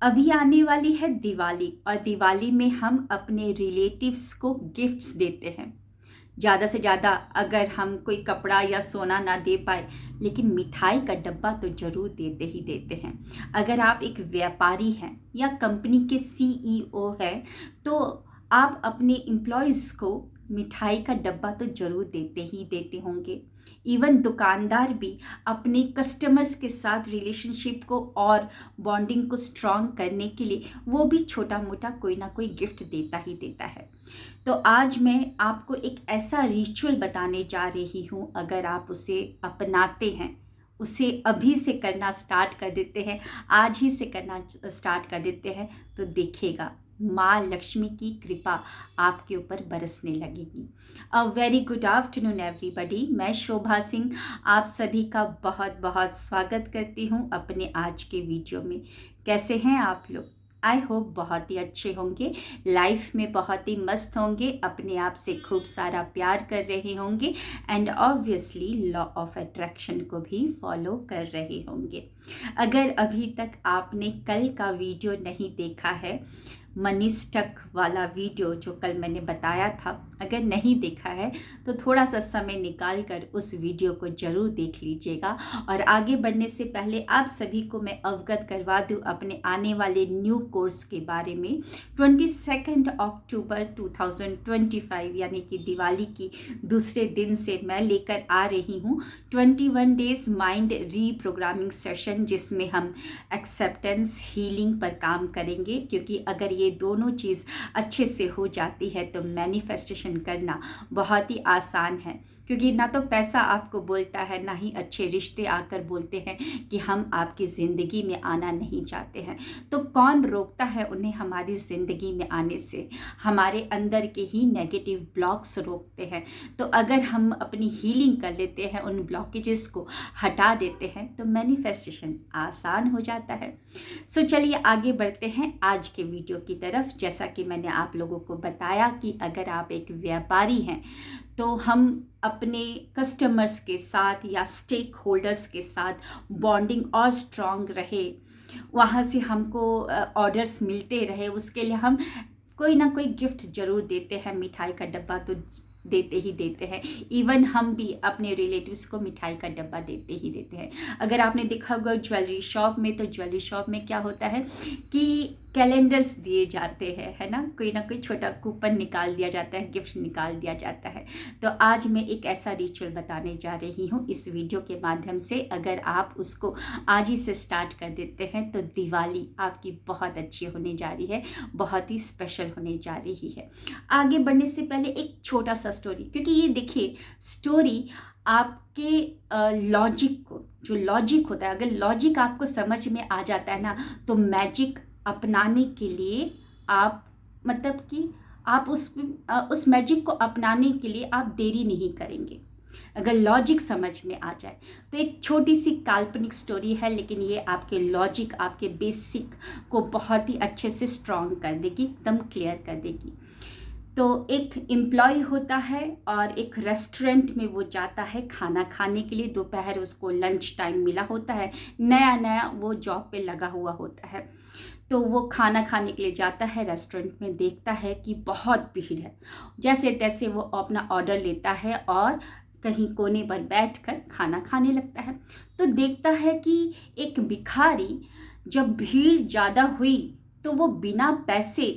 अभी आने वाली है दिवाली और दिवाली में हम अपने रिलेटिव्स को गिफ्ट्स देते हैं। ज़्यादा से ज़्यादा अगर हम कोई कपड़ा या सोना ना दे पाए, लेकिन मिठाई का डब्बा तो ज़रूर देते ही देते हैं। अगर आप एक व्यापारी हैं या कंपनी के सीईओ हैं, तो आप अपने एम्प्लॉयज़ को मिठाई का डब्बा तो ज़रूर देते ही देते होंगे। इवन दुकानदार भी अपने कस्टमर्स के साथ रिलेशनशिप को और बॉन्डिंग को स्ट्रॉन्ग करने के लिए वो भी छोटा मोटा कोई ना कोई गिफ्ट देता ही देता है। तो आज मैं आपको एक ऐसा रिचुअल बताने जा रही हूँ, अगर आप उसे अपनाते हैं, उसे अभी से करना स्टार्ट कर देते हैं, आज ही से करना स्टार्ट कर देते हैं, तो देखिएगा माँ लक्ष्मी की कृपा आपके ऊपर बरसने लगेगी। A very good afternoon everybody. मैं शोभा सिंह आप सभी का बहुत बहुत स्वागत करती हूँ अपने आज के वीडियो में। कैसे हैं आप लोग? आई होप बहुत ही अच्छे होंगे, लाइफ में बहुत ही मस्त होंगे, अपने आप से खूब सारा प्यार कर रहे होंगे and obviously law of attraction को भी फॉलो कर रहे होंगे। अगर अभी तक आपने कल का वीडियो नहीं देखा है, मनी स्टक वाला वीडियो जो कल मैंने बताया था, अगर नहीं देखा है तो थोड़ा सा समय निकाल कर उस वीडियो को ज़रूर देख लीजिएगा। और आगे बढ़ने से पहले आप सभी को मैं अवगत करवा दूं अपने आने वाले न्यू कोर्स के बारे में। 22 अक्टूबर 2025 यानी कि दिवाली की दूसरे दिन से मैं लेकर आ रही हूँ 21 डेज माइंड रीप्रोग्रामिंग सेशन, जिसमें हम एक्सेप्टेंस हीलिंग पर काम करेंगे। क्योंकि अगर ये दोनों चीज़ अच्छे से हो जाती है तो मैनिफेस्टेशन करना बहुत ही आसान है। क्योंकि ना तो पैसा आपको बोलता है, ना ही अच्छे रिश्ते आकर बोलते हैं कि हम आपकी ज़िंदगी में आना नहीं चाहते हैं। तो कौन रोकता है उन्हें हमारी ज़िंदगी में आने से? हमारे अंदर के ही नेगेटिव ब्लॉक्स रोकते हैं। तो अगर हम अपनी हीलिंग कर लेते हैं, उन ब्लॉकेजेस को हटा देते हैं, तो मैनिफेस्टेशन आसान हो जाता है। सो चलिए आगे बढ़ते हैं आज के वीडियो की तरफ। जैसा कि मैंने आप लोगों को बताया कि अगर आप एक व्यापारी हैं तो हम अपने कस्टमर्स के साथ या स्टेक होल्डर्स के साथ बॉन्डिंग और स्ट्रॉन्ग रहे, वहाँ से हमको ऑर्डर्स मिलते रहे, उसके लिए हम कोई ना कोई गिफ्ट ज़रूर देते हैं। मिठाई का डब्बा तो देते ही देते हैं। इवन हम भी अपने रिलेटिव्स को मिठाई का डब्बा देते ही देते हैं। अगर आपने देखा होगा ज्वेलरी शॉप में, तो ज्वेलरी शॉप में क्या होता है कि कैलेंडर्स दिए जाते हैं, है ना, कोई ना कोई छोटा कूपन निकाल दिया जाता है, गिफ्ट निकाल दिया जाता है। तो आज मैं एक ऐसा रिचुअल बताने जा रही हूँ इस वीडियो के माध्यम से। अगर आप उसको आज ही से स्टार्ट कर देते हैं तो दिवाली आपकी बहुत अच्छी होने जा रही है, बहुत ही स्पेशल होने जा रही है। आगे बढ़ने से पहले एक छोटा सा स्टोरी, क्योंकि ये देखिए स्टोरी आपके लॉजिक को, जो लॉजिक होता है, अगर लॉजिक आपको समझ में आ जाता है ना, तो मैजिक अपनाने के लिए आप, मतलब कि आप उस मैजिक को अपनाने के लिए आप देरी नहीं करेंगे अगर लॉजिक समझ में आ जाए। तो एक छोटी सी काल्पनिक स्टोरी है, लेकिन ये आपके लॉजिक, आपके बेसिक को बहुत ही अच्छे से स्ट्रॉन्ग कर देगी, एकदम क्लियर कर देगी। तो एक एम्प्लॉय होता है और एक रेस्टोरेंट में वो जाता है खाना खाने के लिए। दोपहर उसको लंच टाइम मिला होता है, नया नया वो जॉब पे लगा हुआ होता है। तो वो खाना खाने के लिए जाता है रेस्टोरेंट में, देखता है कि बहुत भीड़ है। जैसे तैसे वो अपना ऑर्डर लेता है और कहीं कोने पर बैठकर खाना खाने लगता है। तो देखता है कि एक भिखारी, जब भीड़ ज़्यादा हुई तो वो बिना पैसे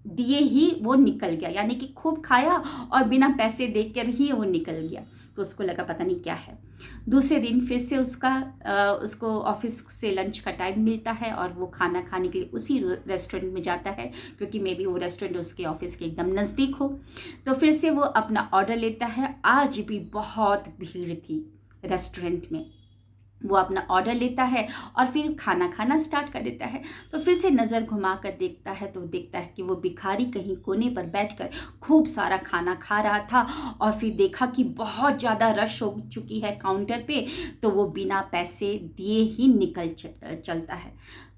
दिए ही वो निकल गया, यानी कि खूब खाया और बिना पैसे दे कर ही वो निकल गया। तो उसको लगा पता नहीं क्या है। दूसरे दिन फिर से उसको ऑफिस से लंच का टाइम मिलता है और वो खाना खाने के लिए उसी रेस्टोरेंट में जाता है, क्योंकि मे बी वो रेस्टोरेंट उसके ऑफिस के एकदम नज़दीक हो। तो फिर से वो अपना ऑर्डर लेता है। आज भी बहुत भीड़ थी रेस्टोरेंट में। वो अपना ऑर्डर लेता है और फिर खाना खाना स्टार्ट कर देता है। तो फिर से नज़र घुमा कर देखता है तो देखता है कि वो भिखारी कहीं कोने पर बैठकर खूब सारा खाना खा रहा था। और फिर देखा कि बहुत ज़्यादा रश हो चुकी है काउंटर पे, तो वो बिना पैसे दिए ही निकल चलता है।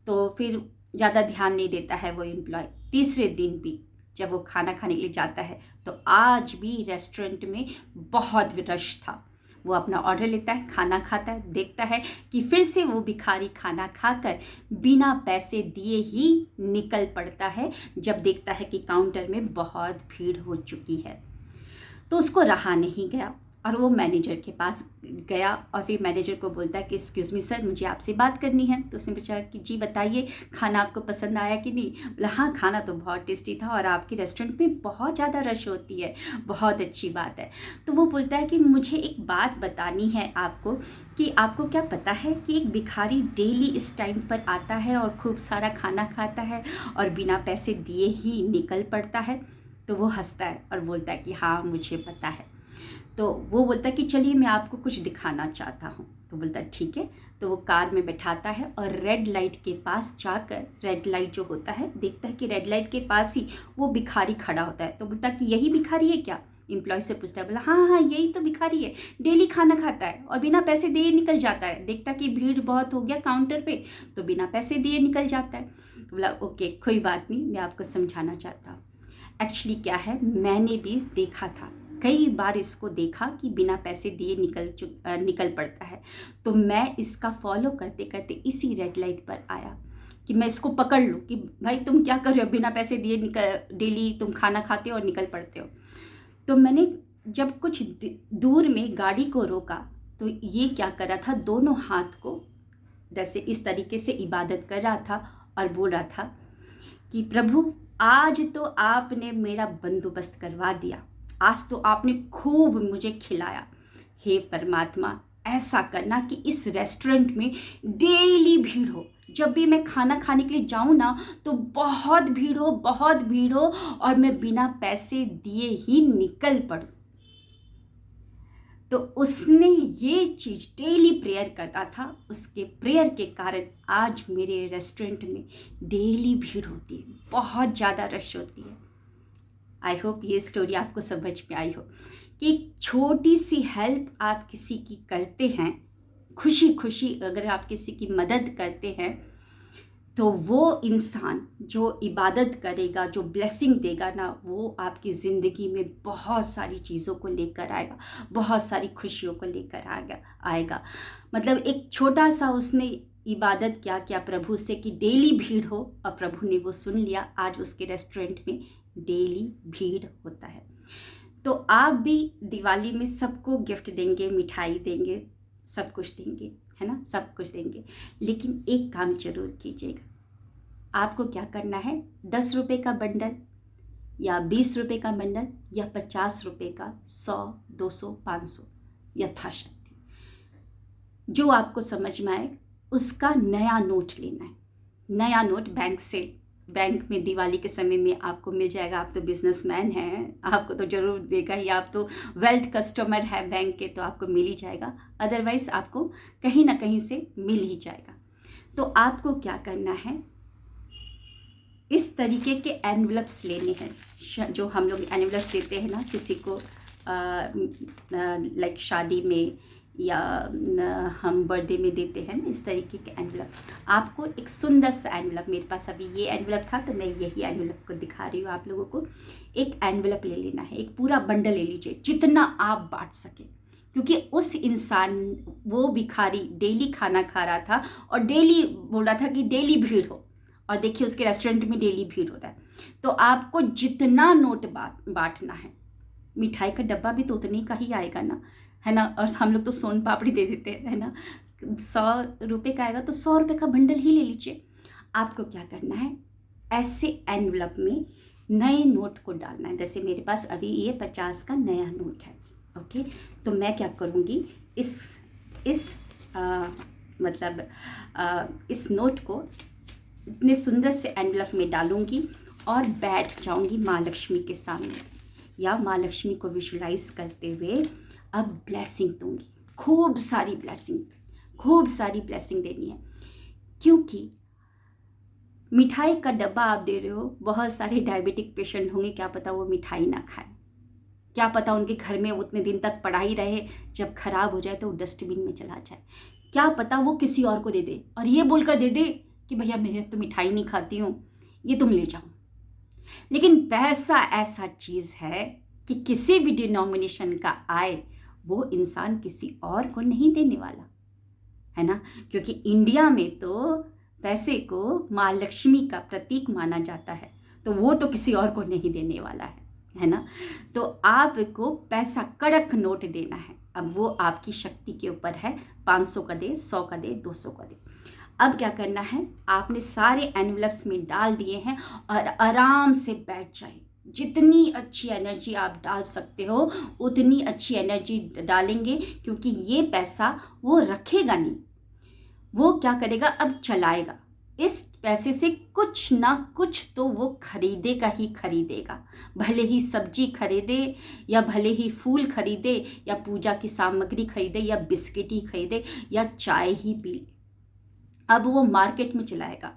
तो फिर ज़्यादा ध्यान नहीं देता है वो एम्प्लॉय। तीसरे दिन भी जब वो खाना खाने के लिए जाता है तो आज भी रेस्टोरेंट में बहुत रश था, वो अपना ऑर्डर लेता है, खाना खाता है, देखता है कि फिर से वो भिखारी खाना खाकर बिना पैसे दिए ही निकल पड़ता है जब देखता है कि काउंटर में बहुत भीड़ हो चुकी है। तो उसको रहा नहीं गया और वो मैनेजर के पास गया और फिर मैनेजर को बोलता है कि एक्सक्यूज़ मी सर, मुझे आपसे बात करनी है। तो उसने पूछा कि जी बताइए, खाना आपको पसंद आया कि नहीं? बोला हाँ, खाना तो बहुत टेस्टी था और आपके रेस्टोरेंट में बहुत ज़्यादा रश होती है, बहुत अच्छी बात है। तो वो बोलता है कि मुझे एक बात बतानी है आपको कि आपको क्या पता है कि एक भिखारी डेली इस टाइम पर आता है और खूब सारा खाना खाता है और बिना पैसे दिए ही निकल पड़ता है? तो वो हंसता है और बोलता है कि हाँ, मुझे पता है। तो वो बोलता है कि चलिए मैं आपको कुछ दिखाना चाहता हूँ। तो बोलता है ठीक है। तो वो कार में बैठाता है और रेड लाइट के पास जाकर, रेड लाइट जो होता है, देखता है कि रेड लाइट के पास ही वो भिखारी खड़ा होता है। तो बोलता है कि यही भिखारी है क्या? एम्प्लॉय से पूछता है। बोला हाँ हाँ, यही तो भिखारी है, डेली खाना खाता है और बिना पैसे दिए निकल जाता है। देखता कि भीड़ बहुत हो गया काउंटर पे तो बिना पैसे दिए निकल जाता है। तो बोला ओके, कोई बात नहीं, मैं आपको समझाना चाहता हूँ। एक्चुअली क्या है, मैंने भी देखा था, कई बार इसको देखा कि बिना पैसे दिए निकल पड़ता है। तो मैं इसका फॉलो करते करते इसी रेड लाइट पर आया कि मैं इसको पकड़ लूँ कि भाई तुम क्या कर रहे हो, बिना पैसे दिए डेली तुम खाना खाते हो और निकल पड़ते हो। तो मैंने जब कुछ दूर में गाड़ी को रोका तो ये क्या कर रहा था, दोनों हाथ को जैसे इस तरीके से इबादत कर रहा था और बोल रहा था कि प्रभु, आज तो आपने मेरा बंदोबस्त करवा दिया, आज तो आपने खूब मुझे खिलाया। हे परमात्मा, ऐसा करना कि इस रेस्टोरेंट में डेली भीड़ हो, जब भी मैं खाना खाने के लिए जाऊं ना तो बहुत भीड़ हो, बहुत भीड़ हो और मैं बिना पैसे दिए ही निकल पड़ूं। तो उसने ये चीज़ डेली प्रेयर करता था, उसके प्रेयर के कारण आज मेरे रेस्टोरेंट में डेली भीड़ होती है, बहुत ज़्यादा रश होती है। आई होप ये स्टोरी आपको समझ में आई हो कि एक छोटी सी हेल्प आप किसी की करते हैं, खुशी खुशी अगर आप किसी की मदद करते हैं तो वो इंसान जो इबादत करेगा, जो ब्लेसिंग देगा ना, वो आपकी ज़िंदगी में बहुत सारी चीज़ों को लेकर आएगा, बहुत सारी खुशियों को लेकर आएगा। मतलब एक छोटा सा उसने इबादत क्या प्रभु से कि डेली भीड़ हो और प्रभु ने वो सुन लिया, आज उसके रेस्टोरेंट में डेली भीड़ होता है। तो आप भी दिवाली में सबको गिफ्ट देंगे, मिठाई देंगे, सब कुछ देंगे, है ना, सब कुछ देंगे, लेकिन एक काम जरूर कीजिएगा। आपको क्या करना है, 10 रुपये का बंडल या 20 रुपये का बंडल या 50 रुपये का, 100, 200, 500 यथाशक्ति जो आपको समझ में आए उसका नया नोट लेना है। नया नोट बैंक में दिवाली के समय में आपको मिल जाएगा। आप तो बिजनेसमैन हैं, आपको तो ज़रूर देगा ही, आप तो वेल्थ कस्टमर है बैंक के, तो आपको मिल ही जाएगा, अदरवाइज़ आपको कहीं ना कहीं से मिल ही जाएगा। तो आपको क्या करना है, इस तरीके के एनवलप्स लेने हैं, जो हम लोग एनवलप देते हैं ना किसी को, लाइक शादी में या हम बर्थडे में देते हैं ना, इस तरीके के एनवलप। आपको एक सुंदर सा एनवलप, मेरे पास अभी ये एनवलप था तो मैं यही एनवलप को दिखा रही हूँ आप लोगों को। एक एनवलप ले लेना है, एक पूरा बंडल ले लीजिए, जितना आप बांट सकें, क्योंकि उस इंसान, वो भिखारी डेली खाना खा रहा था और डेली बोल रहा था कि डेली भीड़ हो, और देखिए उसके रेस्टोरेंट में डेली भीड़ हो रहा है। तो आपको जितना नोट बांटना है, मिठाई का डब्बा भी तो उतने का ही आएगा ना, है ना, और हम लोग तो सोन पापड़ी दे देते हैं, है ना, 100 रुपये का आएगा तो 100 रुपये का बंडल ही ले लीजिए। आपको क्या करना है, ऐसे एनवलप में नए नोट को डालना है। जैसे मेरे पास अभी ये 50 का नया नोट है, ओके। तो मैं क्या करूँगी, इस नोट को इतने सुंदर से एनवलप में डालूंगी और बैठ जाऊंगी माँ लक्ष्मी के सामने, या माँ लक्ष्मी को विजुलाइज करते हुए अब ब्लेसिंग दूंगी, खूब सारी ब्लेसिंग देनी है। क्योंकि मिठाई का डब्बा आप दे रहे हो, बहुत सारे डायबिटिक पेशेंट होंगे, क्या पता वो मिठाई ना खाए, क्या पता उनके घर में उतने दिन तक पड़ा ही रहे, जब खराब हो जाए तो डस्टबिन में चला जाए, क्या पता वो किसी और को दे दे और ये बोलकर दे दे कि भैया मैं तो मिठाई नहीं खाती हूँ, ये तुम ले जाओ। लेकिन पैसा ऐसा चीज़ है कि किसी भी डिनोमिनेशन का आए वो इंसान किसी और को नहीं देने वाला, है ना। क्योंकि इंडिया में तो पैसे को माँ लक्ष्मी का प्रतीक माना जाता है, तो वो तो किसी और को नहीं देने वाला है ना। तो आपको पैसा कड़क नोट देना है। अब वो आपकी शक्ति के ऊपर है, 500 का दे, 100 का दे, 200 का दे। अब क्या करना है, आपने सारे एनवलप्स में डाल दिए हैं और आराम से बैठ जाए। जितनी अच्छी एनर्जी आप डाल सकते हो उतनी अच्छी एनर्जी डालेंगे, क्योंकि ये पैसा वो रखेगा नहीं, वो क्या करेगा, अब चलाएगा। इस पैसे से कुछ ना कुछ तो वो खरीदेगा ही खरीदेगा, भले ही सब्जी खरीदे या भले ही फूल खरीदे या पूजा की सामग्री खरीदे या बिस्किट ही खरीदे या चाय ही पी ले। अब वो मार्केट में चलाएगा।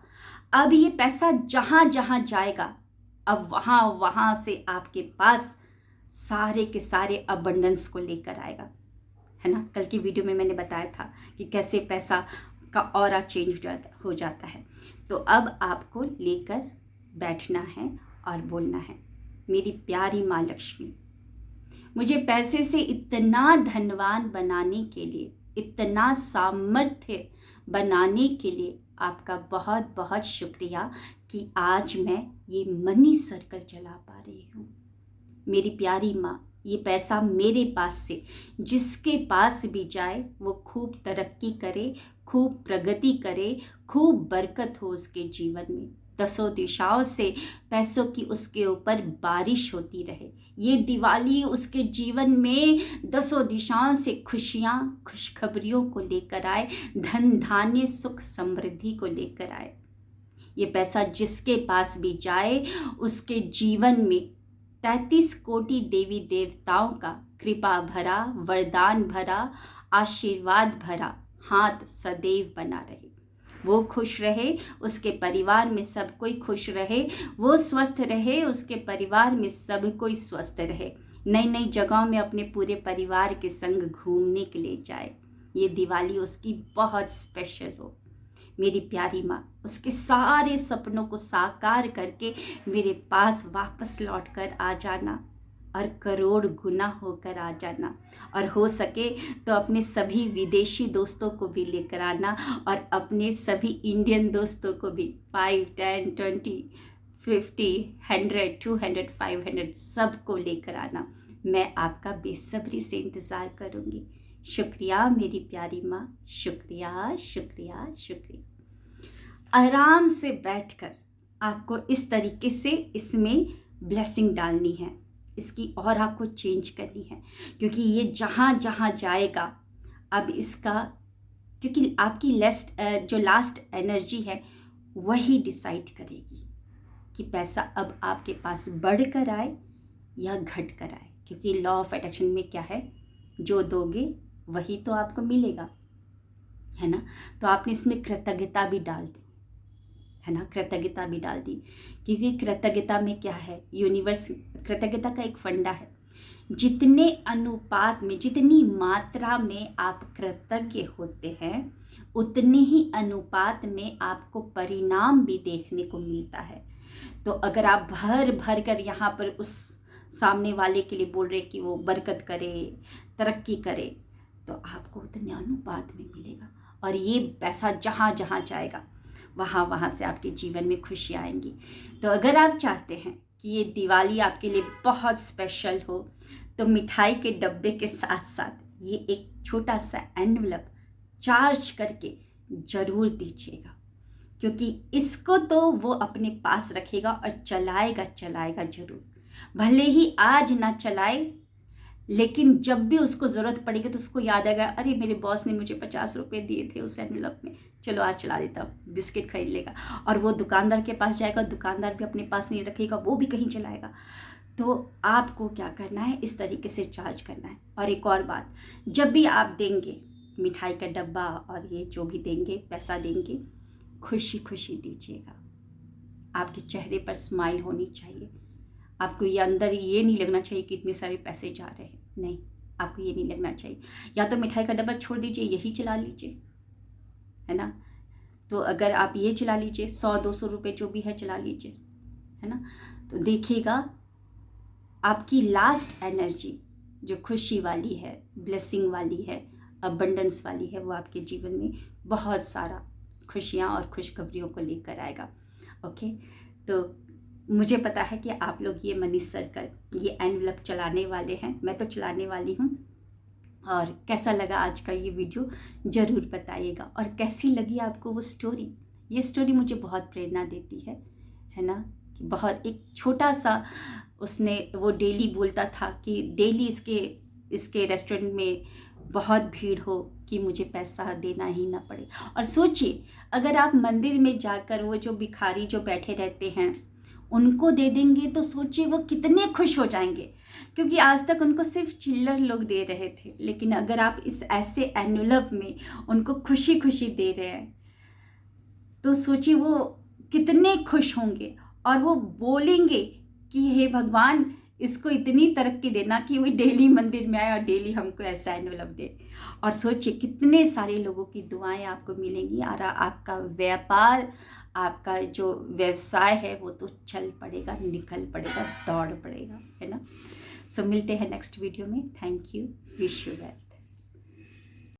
अब ये पैसा जहाँ जहाँ जाएगा, अब वहाँ वहाँ से आपके पास सारे के सारे अबंडेंस को लेकर आएगा, है ना। कल की वीडियो में मैंने बताया था कि कैसे पैसा का ऑरा चेंज हो जाता है। तो अब आपको लेकर बैठना है और बोलना है, मेरी प्यारी माँ लक्ष्मी, मुझे पैसे से इतना धनवान बनाने के लिए, इतना सामर्थ्य बनाने के लिए आपका बहुत बहुत शुक्रिया कि आज मैं ये मनी सर्कल चला पा रही हूँ। मेरी प्यारी माँ, ये पैसा मेरे पास से जिसके पास भी जाए वो खूब तरक्की करे, खूब प्रगति करे, खूब बरकत हो उसके जीवन में। 10 दिशाओं से पैसों की उसके ऊपर बारिश होती रहे। ये दिवाली उसके जीवन में 10 दिशाओं से खुशियाँ, खुशखबरियों को लेकर आए, धन धान्य सुख समृद्धि को लेकर आए। ये पैसा जिसके पास भी जाए उसके जीवन में 33 कोटि देवी देवताओं का कृपा भरा, वरदान भरा, आशीर्वाद भरा हाथ सदैव बना रहे। वो खुश रहे, उसके परिवार में सब कोई खुश रहे, वो स्वस्थ रहे, उसके परिवार में सब कोई स्वस्थ रहे। नई नई जगहों में अपने पूरे परिवार के संग घूमने के लिए जाए। ये दिवाली उसकी बहुत स्पेशल हो। मेरी प्यारी माँ, उसके सारे सपनों को साकार करके मेरे पास वापस लौट कर आ जाना और करोड़ गुना होकर आ जाना। और हो सके तो अपने सभी विदेशी दोस्तों को भी लेकर आना और अपने सभी इंडियन दोस्तों को भी 5, 10, 20, 50, 100, 200, 500 सबको लेकर आना। मैं आपका बेसब्री से इंतज़ार करूँगी। शुक्रिया मेरी प्यारी माँ, शुक्रिया शुक्रिया शुक्रिया। आराम से बैठकर आपको इस तरीके से इसमें ब्लेसिंग डालनी है, इसकी और आपको चेंज करनी है, क्योंकि ये जहाँ जहाँ जाएगा अब इसका, क्योंकि आपकी जो लास्ट एनर्जी है वही डिसाइड करेगी कि पैसा अब आपके पास बढ़ कर आए या घट कर आए। क्योंकि लॉ ऑफ अट्रैक्शन में क्या है, जो दोगे वही तो आपको मिलेगा, है ना। तो आपने इसमें कृतज्ञता भी डाल दी, है ना, कृतज्ञता भी डाल दी। क्योंकि कृतज्ञता में क्या है, यूनिवर्स, कृतज्ञता का एक फंडा है, जितने अनुपात में, जितनी मात्रा में आप कृतज्ञ होते हैं उतने ही अनुपात में आपको परिणाम भी देखने को मिलता है। तो अगर आप भर भर कर यहाँ पर उस सामने वाले के लिए बोल रहे कि वो बरकत करे, तरक्की करे, तो आपको उतने अनुपात में मिलेगा। और ये पैसा जहाँ जहाँ जाएगा वहाँ वहाँ से आपके जीवन में खुशियाँ आएंगी। तो अगर आप चाहते हैं कि ये दिवाली आपके लिए बहुत स्पेशल हो, तो मिठाई के डब्बे के साथ साथ ये एक छोटा सा एनवलप चार्ज करके ज़रूर दीजिएगा, क्योंकि इसको तो वो अपने पास रखेगा और चलाएगा ज़रूर। भले ही आज ना चलाए, लेकिन जब भी उसको ज़रूरत पड़ेगी तो उसको याद आएगा, अरे मेरे बॉस ने मुझे 50 रुपये दिए थे उस एनवलप में, चलो आज चला देता हूँ, बिस्किट खरीद लेगा। और वो दुकानदार के पास जाएगा, दुकानदार भी अपने पास नहीं रखेगा, वो भी कहीं चलाएगा। तो आपको क्या करना है, इस तरीके से चार्ज करना है। और एक और बात, जब भी आप देंगे मिठाई का डब्बा और ये जो भी देंगे, पैसा देंगे, खुशी खुशी दीजिएगा। आपके चेहरे पर स्माइल होनी चाहिए। आपको ये अंदर ये नहीं लगना चाहिए कि इतने सारे पैसे जा रहे हैं, नहीं, आपको ये नहीं लगना चाहिए। या तो मिठाई का डब्बा छोड़ दीजिए, यही चला लीजिए, है ना। तो अगर आप ये चला लीजिए, 100-200 रुपये जो भी है चला लीजिए, है ना। तो देखिएगा आपकी लास्ट एनर्जी जो खुशी वाली है, ब्लेसिंग वाली है, अबंडेंस वाली है, वो आपके जीवन में बहुत सारा खुशियाँ और खुशखबरियों को लेकर आएगा। ओके, तो मुझे पता है कि आप लोग ये मनी सर्कल, ये एनवलप चलाने वाले हैं, मैं तो चलाने वाली हूँ। और कैसा लगा आज का ये वीडियो ज़रूर बताइएगा, और कैसी लगी आपको वो स्टोरी। ये स्टोरी मुझे बहुत प्रेरणा देती है ना, कि बहुत एक छोटा सा उसने, वो डेली बोलता था कि डेली इसके रेस्टोरेंट में बहुत भीड़ हो कि मुझे पैसा देना ही ना पड़े। और सोचिए, अगर आप मंदिर में जाकर वो जो भिखारी जो बैठे रहते हैं उनको दे देंगे तो सोचिए वो कितने खुश हो जाएंगे, क्योंकि आज तक उनको सिर्फ चिल्लर लोग दे रहे थे। लेकिन अगर आप इस ऐसे एनवलप में उनको खुशी खुशी दे रहे हैं तो सोचिए वो कितने खुश होंगे, और वो बोलेंगे कि हे भगवान, इसको इतनी तरक्की देना कि वो डेली मंदिर में आए और डेली हमको ऐसा एनवलप दे। और सोचिए कितने सारे लोगों की दुआएं आपको मिलेंगी, और आपका व्यापार, आपका जो व्यवसाय है वो तो चल पड़ेगा, निकल पड़ेगा, दौड़ पड़ेगा, है ना। सो मिलते हैं नेक्स्ट वीडियो में। Thank you, wish you well.